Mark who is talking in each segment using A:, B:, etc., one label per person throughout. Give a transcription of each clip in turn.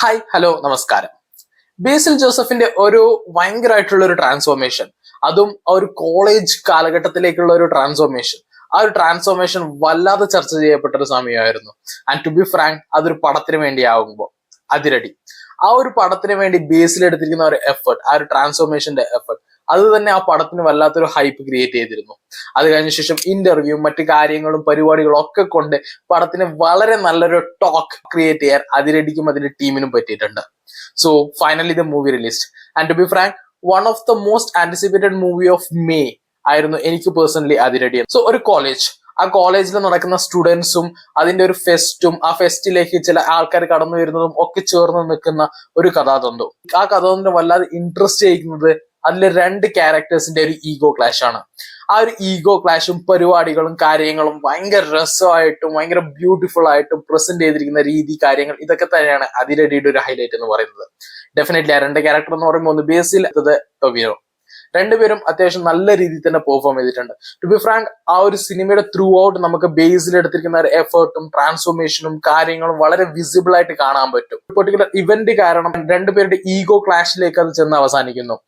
A: Hi hello നമസ്കാരം. ബേസിൽ ജോസഫിന്റെ ഒരു ഭയങ്കരമായിട്ടുള്ള ഒരു ട്രാൻസ്ഫോർമേഷൻ, അതും ആ ഒരു കോളേജ് കാലഘട്ടത്തിലേക്കുള്ള ഒരു ട്രാൻസ്ഫോർമേഷൻ, ആ ഒരു ട്രാൻസ്ഫോർമേഷൻ വല്ലാതെ ചർച്ച ചെയ്യപ്പെട്ട ഒരു സമയമായിരുന്നു. ആൻഡ് ടു ബി ഫ്രാങ്ക്, അതൊരു പടത്തിന് വേണ്ടി ആകുമ്പോൾ അതിരടി. ആ ഒരു പടത്തിന് വേണ്ടി ബേസിൽ എടുത്തിരിക്കുന്ന ഒരു എഫേർട്ട്, ആ ഒരു ട്രാൻസ്ഫോർമേഷന്റെ എഫേർട്ട്, അത് തന്നെ ആ പടത്തിന് വല്ലാത്തൊരു ഹൈപ്പ് ക്രിയേറ്റ് ചെയ്തിരുന്നു. അത് കഴിഞ്ഞ ശേഷം ഇന്റർവ്യൂ, മറ്റു കാര്യങ്ങളും പരിപാടികളും ഒക്കെ കൊണ്ട് പടത്തിന് വളരെ നല്ലൊരു ടോക്ക് ക്രിയേറ്റ് ചെയ്യാൻ അതിരടിക്കും അതിന്റെ ടീമിനും പറ്റിയിട്ടുണ്ട്. So finally the movie released. And to be frank, one of the most anticipated movie of May ആയിരുന്നു എനിക്ക് പേഴ്സണലി അതിരടി. സോ ഒരു കോളേജ്, ആ കോളേജിൽ നടക്കുന്ന സ്റ്റുഡൻസും അതിന്റെ ഒരു ഫെസ്റ്റും, ആ ഫെസ്റ്റിലേക്ക് ചില ആൾക്കാർ കടന്നു വരുന്നതും ഒക്കെ ചേർന്ന് നിൽക്കുന്ന ഒരു കഥാതന്തു. ആ കഥാതന്തു വല്ലാതെ ഇൻട്രസ്റ്റ് ചെയ്യിക്കുന്നത് അതിലെ രണ്ട് ക്യാരക്ടേഴ്സിന്റെ ഒരു ഈഗോ ക്ലാഷ് ആണ്. ആ ഒരു ഈഗോ ക്ലാഷും പരിപാടികളും കാര്യങ്ങളും ഭയങ്കര രസമായിട്ടും ഭയങ്കര ബ്യൂട്ടിഫുൾ ആയിട്ടും പ്രസന്റ് ചെയ്തിരിക്കുന്ന രീതി, കാര്യങ്ങൾ, ഇതൊക്കെ തന്നെയാണ് അതിരടിയുടെ ഒരു ഹൈലൈറ്റ് എന്ന് പറയുന്നത്. ഡെഫിനറ്റ്ലി ആ രണ്ട് ക്യാരക്ടർ എന്ന് പറയുമ്പോൾ ഒന്ന് ബേസിൽ, ടൊവിനോ. രണ്ടുപേരും അത്യാവശ്യം നല്ല രീതിയിൽ തന്നെ പെർഫോം ചെയ്തിട്ടുണ്ട്. ടു ബി ഫ്രാങ്ക്, ആ ഒരു സിനിമയുടെ ത്രൂ ഔട്ട് നമുക്ക് ബേസിൽ എടുത്തിരിക്കുന്ന ഒരു എഫേർട്ടും ട്രാൻസ്ഫോർമേഷനും കാര്യങ്ങളും വളരെ വിസിബിൾ ആയിട്ട് കാണാൻ പറ്റും. പെർട്ടിക്കുലർ ഇവന്റ് കാരണം രണ്ടുപേരുടെ ഈഗോ ക്ലാഷിലേക്ക് അത് ചെന്ന് അവസാനിക്കുന്നു.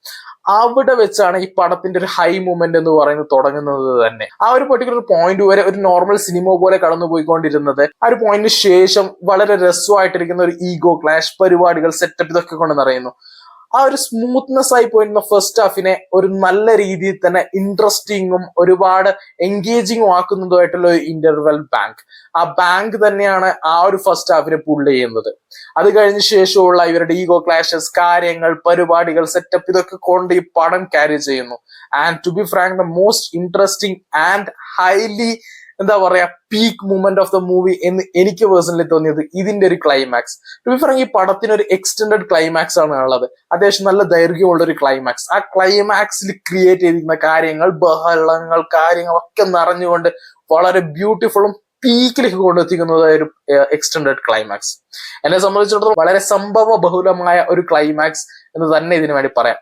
A: അവിടെ വെച്ചാണ് ഈ പടത്തിന്റെ ഒരു ഹൈ മൂമെന്റ് എന്ന് പറയുന്നത് തുടങ്ങുന്നത് തന്നെ. ആ ഒരു പെർട്ടിക്കുലർ പോയിന്റ് വരെ ഒരു നോർമൽ സിനിമ പോലെ കടന്നു പോയിക്കൊണ്ടിരുന്നത്, ആ ഒരു പോയിന്റിന് ശേഷം വളരെ രസമായിട്ടിരിക്കുന്ന ഒരു ഈഗോ ക്ലാഷ്, പരിപാടികൾ, സെറ്റപ്പ്, ഇതൊക്കെ കൊണ്ട് നിറയുന്നു. ആ ഒരു സ്മൂത്ത്നെസ് ആയി പോയിരുന്ന ഫസ്റ്റ് ഹാഫിനെ ഒരു നല്ല രീതിയിൽ തന്നെ ഇൻട്രസ്റ്റിങ്ങും ഒരുപാട് എൻഗേജിങ്ങും ആക്കുന്നതുമായിട്ടുള്ള ഒരു ഇന്റർവെൽ ബാങ്ക്. ആ ബാങ്ക് തന്നെയാണ് ആ ഒരു ഫസ്റ്റ് ഹാഫിനെ പുള്ള് ചെയ്യുന്നത്. അത് കഴിഞ്ഞ ശേഷമുള്ള ഇവരുടെ ഈഗോ ക്ലാഷസ്, കാര്യങ്ങൾ, പരിപാടികൾ, സെറ്റപ്പ്, ഇതൊക്കെ കൊണ്ട് ഈ പടം ക്യാരി ചെയ്യുന്നു. And to be frank, the most interesting and highly peak moment of the movie എന്ന് എനിക്ക് പേഴ്സണലി തോന്നിയത് ഇതിന്റെ ഒരു ക്ലൈമാക്സ്. ടു ബി ഫ്രാങ്ക്, ഈ പടത്തിന് ഒരു എക്സ്റ്റെൻഡഡ് ക്ലൈമാക്സ് ആണ് ഉള്ളത്. അത്യാവശ്യം നല്ല ദൈർഘ്യമുള്ള ഒരു ക്ലൈമാക്സ്. ആ ക്ലൈമാക്സിൽ ക്രിയേറ്റ് ചെയ്തിരിക്കുന്ന കാര്യങ്ങൾ, ബഹളങ്ങൾ, കാര്യങ്ങളൊക്കെ നിറഞ്ഞുകൊണ്ട് വളരെ ബ്യൂട്ടിഫുള്ളും പീക്കിലേക്ക് കൊണ്ടെത്തിക്കുന്നതായ ഒരു എക്സ്റ്റെൻഡഡ് ക്ലൈമാക്സ്. എന്നെ സംബന്ധിച്ചിടത്തോളം വളരെ സംഭവ ബഹുലമായ ഒരു ക്ലൈമാക്സ് എന്ന് തന്നെ ഇതിനു വേണ്ടി പറയാം.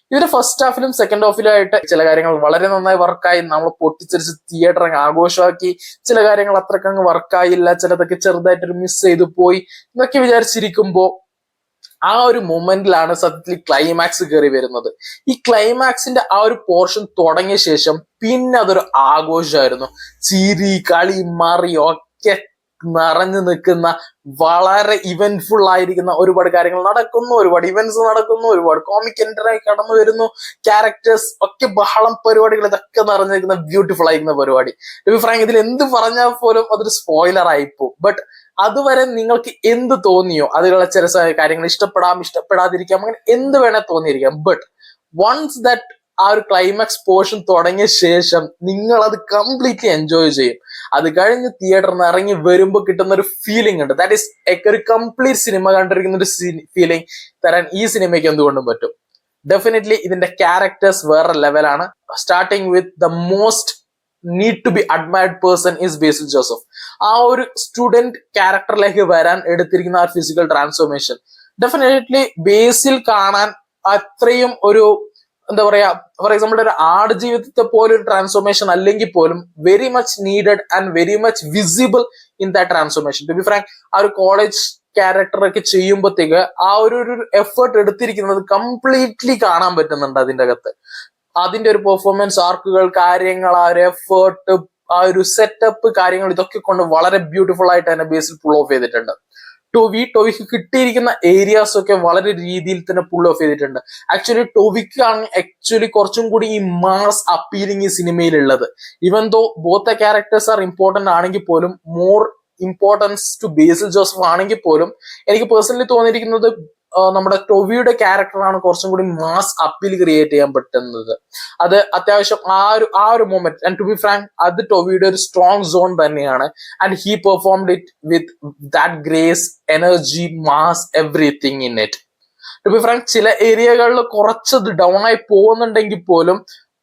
A: ഇതിന്റെ ഫസ്റ്റ് ഹാഫിലും സെക്കൻഡ് ഹാഫിലും ആയിട്ട് ചില കാര്യങ്ങൾ വളരെ നന്നായി വർക്കായി, നമ്മൾ പൊട്ടിച്ചെറിച്ച് തിയേറ്റർ അങ്ങ് ആഘോഷമാക്കി. ചില കാര്യങ്ങൾ അത്രയ്ക്ക് അങ്ങ് വർക്കായില്ല, ചിലതൊക്കെ ചെറുതായിട്ടൊരു മിസ് ചെയ്തു പോയി എന്നൊക്കെ വിചാരിച്ചിരിക്കുമ്പോ ആ ഒരു മൊമെന്റിലാണ് സത്യത്തിൽ ക്ലൈമാക്സ് കയറി വരുന്നത്. ഈ ക്ലൈമാക്സിന്റെ ആ ഒരു പോർഷൻ തുടങ്ങിയ ശേഷം പിന്നെ അതൊരു ആഘോഷമായിരുന്നു. ചിരി, കളി, മറി ഒക്കെ നിറഞ്ഞു നിൽക്കുന്ന, വളരെ ഇവന്റ്ഫുൾ ആയിരിക്കുന്ന ഒരുപാട് കാര്യങ്ങൾ നടക്കുന്നു, ഒരുപാട് ഇവന്റ്സ് നടക്കുന്നു, ഒരുപാട് കോമിക് എൻട്രായി കടന്നു വരുന്നു, ക്യാരക്ടേഴ്സ് ഒക്കെ, ബഹളം, പരിപാടികൾ, ഇതൊക്കെ നിറഞ്ഞിരിക്കുന്ന ബ്യൂട്ടിഫുൾ ആയിരിക്കുന്ന പരിപാടി. ടു ബി ഫ്രാങ്ക്, ഇതിൽ എന്ത് പറഞ്ഞാൽ പോലും അതൊരു സ്പോയിലർ ആയിപ്പോ. ബട്ട് അതുവരെ നിങ്ങൾക്ക് എന്ത് തോന്നിയോ, അതിലുള്ള ചില കാര്യങ്ങൾ ഇഷ്ടപ്പെടാം, ഇഷ്ടപ്പെടാതിരിക്കാം, അങ്ങനെ എന്ത് വേണേ തോന്നിയിരിക്കാം. ബട്ട് വൺസ് ദാറ്റ് ആ ഒരു ക്ലൈമാക്സ് പോർഷൻ തുടങ്ങിയ ശേഷം നിങ്ങൾ അത് കംപ്ലീറ്റ്ലി എൻജോയ് ചെയ്യും. അത് കഴിഞ്ഞ് തിയേറ്ററിൽ നിന്ന് ഇറങ്ങി വരുമ്പോൾ കിട്ടുന്ന ഒരു ഫീലിംഗ് ഉണ്ട്. ദാറ്റ് ഈസ് ഒരു കംപ്ലീറ്റ് സിനിമ കണ്ടിരിക്കുന്ന ഒരു ഫീലിംഗ് തരാൻ ഈ സിനിമയ്ക്ക് എന്തുകൊണ്ടും പറ്റും. ഡെഫിനറ്റ്ലി ഇതിന്റെ ക്യാരക്ടേഴ്സ് വേറെ ലെവലാണ്. Starting with the most need to be admired person is Basil Joseph. ആ ഒരു സ്റ്റുഡന്റ് ക്യാരക്ടറിലേക്ക് വരാൻ എടുത്തിരിക്കുന്ന ആ ഫിസിക്കൽ ട്രാൻസ്ഫോർമേഷൻ ഡെഫിനറ്റ്ലി ബേസിൽ കാണാൻ അത്രയും ഒരു ഫോർ എക്സാമ്പിൾ ഒരു ആടുജീവിതത്തെ പോലെ ഒരു ട്രാൻസ്ഫോർമേഷൻ അല്ലെങ്കിൽ പോലും very much needed and very much visible in that transformation. To be frank, ആ ഒരു കോളേജ് ക്യാരക്ടറൊക്കെ ചെയ്യുമ്പോഴത്തേക്ക് ആ ഒരു എഫേർട്ട് എടുത്തിരിക്കുന്നത് കംപ്ലീറ്റ്ലി കാണാൻ പറ്റുന്നുണ്ട് അതിൻ്റെ അകത്ത്. അതിന്റെ ഒരു പെർഫോമൻസ് ആർക്കുകൾ, കാര്യങ്ങൾ, ആ ഒരു എഫേർട്ട്, ആ ഒരു സെറ്റപ്പ്, കാര്യങ്ങൾ, ഇതൊക്കെ കൊണ്ട് വളരെ ബ്യൂട്ടിഫുൾ ആയിട്ട് തന്നെ ബേസിൽ പുൾ ഓഫ് ചെയ്തിട്ടുണ്ട്. ടോവിക്ക് കിട്ടിയിരിക്കുന്ന ഏരിയാസ് ഒക്കെ വളരെ രീതിയിൽ തന്നെ പുൾ ഓഫ് ചെയ്തിട്ടുണ്ട്. ആക്ച്വലി കുറച്ചും കൂടി ഈ മാസ് അപ്പീലിംഗ് ഈ സിനിമയിലുള്ളത്. Even though both the characters are important ആണെങ്കിൽ പോലും, more importance to Basil Joseph ആണെങ്കിൽ പോലും, എനിക്ക് പേഴ്സണലി തോന്നിയിരിക്കുന്നത് നമ്മുടെ ടൊവിയുടെ ക്യാരക്ടറാണ് കുറച്ചും കൂടി മാസ് അപ്പീൽ ക്രിയേറ്റ് ചെയ്യാൻ പറ്റുന്നത്. അത് അത്യാവശ്യം ആ ഒരു moment, and to be frank, അത് ടൊവിയുടെ ഒരു സ്ട്രോങ് സോൺ തന്നെയാണ്. And he performed it with that grace, energy, mass, everything in it. To be frank, ചില ഏരിയകളിൽ കുറച്ചത് ഡൗൺ ആയി പോകുന്നുണ്ടെങ്കിൽ പോലും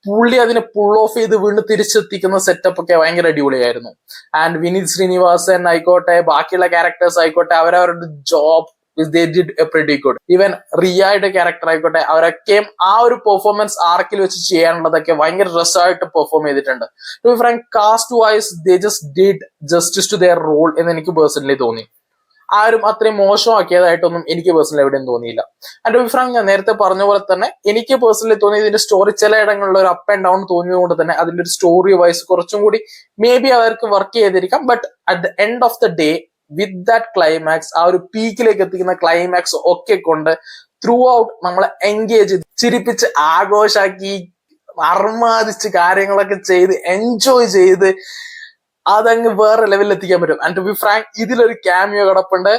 A: പുള്ളി അതിനെ പുൾ ഓഫ് ചെയ്ത് വീണ്ടും തിരിച്ചെത്തിക്കുന്ന സെറ്റപ്പ് ഒക്കെ ഭയങ്കര അടിപൊളിയായിരുന്നു. ആൻഡ് വിനീത് ശ്രീനിവാസൻ ആയിക്കോട്ടെ, ബാക്കിയുള്ള ക്യാരക്ടേഴ്സ് ആയിക്കോട്ടെ, അവരവരുടെ job they did a pretty good. Even റിയയുടെ ക്യാരക്ടർ ആയിക്കോട്ടെ, അവരൊക്കെയും ആ ഒരു പെർഫോമൻസ് ആർക്കിൽ വെച്ച് ചെയ്യാനുള്ളതൊക്കെ ഭയങ്കര രസമായിട്ട് പെർഫോം ചെയ്തിട്ടുണ്ട്. To be frank, cast wise they just did justice to their role എന്ന് എനിക്ക് പേഴ്സണലി തോന്നി. ആരും അത്രയും മോശമാക്കിയതായിട്ടൊന്നും എനിക്ക് പേഴ്സണലി എവിടെയും തോന്നിയില്ല. ആൻഡ് അഭിപ്രായം ഞാൻ നേരത്തെ പറഞ്ഞ പോലെ തന്നെ എനിക്ക് പേഴ്സണലി തോന്നിയത് ഇതിന്റെ സ്റ്റോറി ചിലയിടങ്ങളിൽ ഒരു അപ്പ് ആൻഡ് ഡൗൺ തോന്നിയത് കൊണ്ട് തന്നെ അതിന്റെ ഒരു സ്റ്റോറി വൈസ് കുറച്ചും കൂടി മേ ബി അവർക്ക് വർക്ക് ചെയ്തിരിക്കാം. But at the end of the day with that climax, ആ ഒരു പീക്കിലേക്ക് എത്തിക്കുന്ന ക്ലൈമാക്സ് ഒക്കെ കൊണ്ട് ത്രൂ ഔട്ട് നമ്മളെ എൻഗേജ് ചെയ്ത് ചിരിപ്പിച്ച് ആഘോഷാക്കി അർമാദിച്ച് കാര്യങ്ങളൊക്കെ ചെയ്ത് എൻജോയ് ചെയ്ത് അതങ്ങ് വേറെ ലെവലിൽ എത്തിക്കാൻ പറ്റും. ആൻഡ് ടു ബി ഫ്രാങ്ക്, ഇതിലൊരു ക്യാമിയോ കിടപ്പുണ്ട്.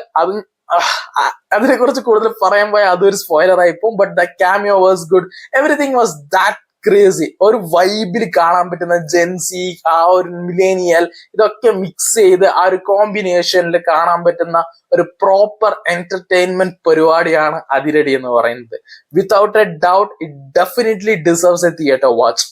A: അതിനെ കുറിച്ച് കൂടുതൽ പറയാൻ പോയാൽ അതൊരു സ്പോയിലർ ആയിപ്പോവും. But the cameo was good, everything was that crazy. ഒരു വൈബിൽ കാണാൻ പറ്റുന്ന ജെൻസി, ആ ഒരു മിലേനിയൽ, ഇതൊക്കെ മിക്സ് ചെയ്ത് ആ ഒരു കോമ്പിനേഷനിൽ കാണാൻ പറ്റുന്ന ഒരു പ്രോപ്പർ എന്റർടൈൻമെന്റ് പരിപാടിയാണ് അതിരടി എന്ന് പറയുന്നത്. Without A doubt it definitely deserves A theatre watch.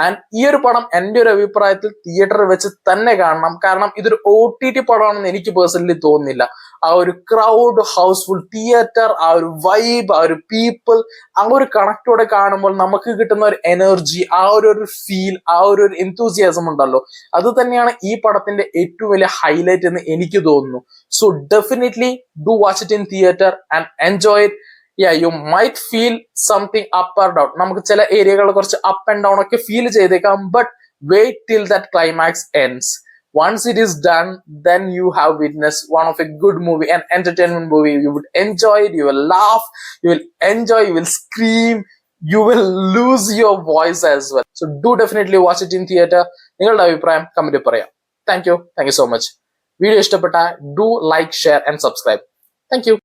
A: And ഈ ഒരു പടം എന്റെ ഒരു അഭിപ്രായത്തിൽ തിയേറ്ററിൽ വെച്ച് തന്നെ കാണണം. കാരണം ഇതൊരു OTT പടമാണെന്ന് എനിക്ക് പേഴ്സണലി തോന്നുന്നില്ല. ആ ഒരു ക്രൗഡ്, ഹൗസ്ഫുൾ തിയേറ്റർ, ആ ഒരു വൈബ്, ആ ഒരു പീപ്പിൾ, ആ ഒരു കണക്റ്റോടെ കാണുമ്പോൾ നമുക്ക് കിട്ടുന്ന ഒരു എനർജി, ആ ഒരു ഫീൽ, ആ ഒരു എന്തൂസിയാസം ഉണ്ടല്ലോ, അത് തന്നെയാണ് ഈ പടത്തിന്റെ ഏറ്റവും വലിയ ഹൈലൈറ്റ് എന്ന് എനിക്ക് തോന്നുന്നു. So definitely do watch it in theatre and enjoy it. You might feel something up or down. നമുക്ക് ചില ഏരിയകളിൽ കുറച്ച് അപ്പ് ആൻഡ് ഡൗൺ ഒക്കെ ഫീൽ ചെയ്തേക്കാം. But wait till that climax ends. Once it is done, then you have witnessed one of a good movie, an entertainment movie. You would enjoy it, you will laugh, you will enjoy, you will scream, you will lose your voice as well. So do definitely watch it in theater. നിങ്ങളുടെ അഭിപ്രായം കമന്റിൽ പറയാം. Thank you so much. Video ഇഷ്ടപ്പെട്ട do like, share and subscribe. Thank you.